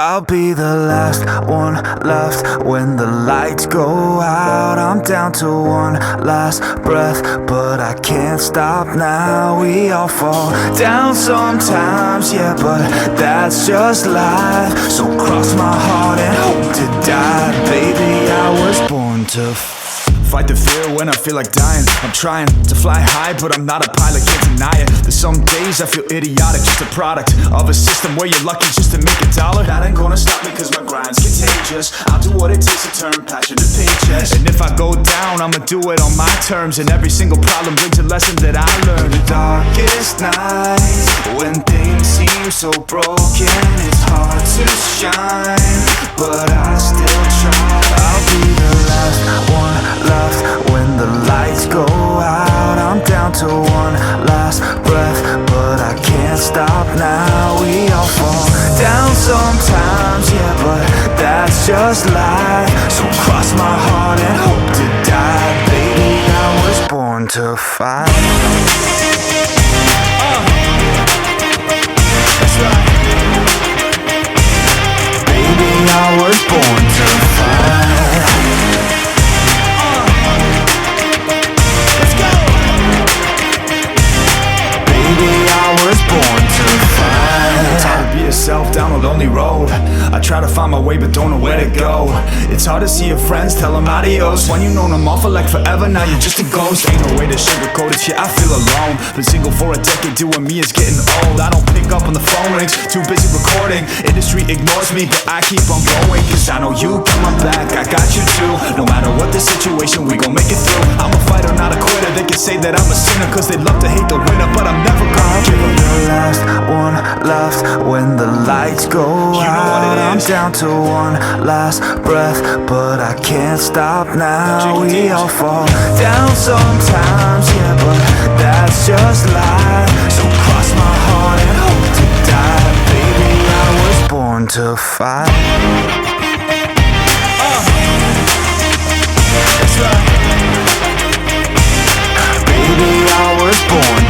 I'll be the last one left when the lights go out. I'm down to one last breath, but I can't stop now. We all fall down sometimes, yeah, but that's just life. So cross my heart and hope to die. Baby, I was born to fight the fear when I feel like dying. I'm trying to fly high, but I'm not a pilot, can't deny it. There's some days I feel idiotic, just a product of a system where you're lucky just to make a dollar. That ain't gonna stop me cause my grind's contagious. I'll do what it takes to turn passion to paychecks. And if I go down, I'ma do it on my terms. And every single problem brings a lesson that I learned. The darkest nights, when things seem so broken, it's hard to shine, but I still try. I'll be the last one left when the lights go out. I'm down to one last breath, but I can't stop now. We all fall down sometimes, yeah, but that's just life. So cross my heart and hope to die. Baby, I was born to fight. That's right. Baby, I was born to fight. Born to fight. It's hard to be yourself down a lonely road. I try to find my way but don't know where to go. It's hard to see your friends, tell them adios. When you known them all for like forever, now you're just a ghost. Ain't no way to sugarcoat it, yeah, I feel alone. Been single for a decade, doing me is getting old. I don't pick up on the phone rings, too busy recording. Industry ignores me, but I keep on going. Cause I know you got my back, I got you too. No matter what the situation, we gon' make it through. I'm a fighter, not a quitter. They can say that I'm a sinner cause they love to hate the winner, but I'm never gonna give up. The last one left when the lights go out. I'm down to one last breath, but I can't stop now. We all fall down sometimes, yeah, but that's just life. So cross my heart and hope to die. Baby, I was born to fight. That's right. Baby, I was born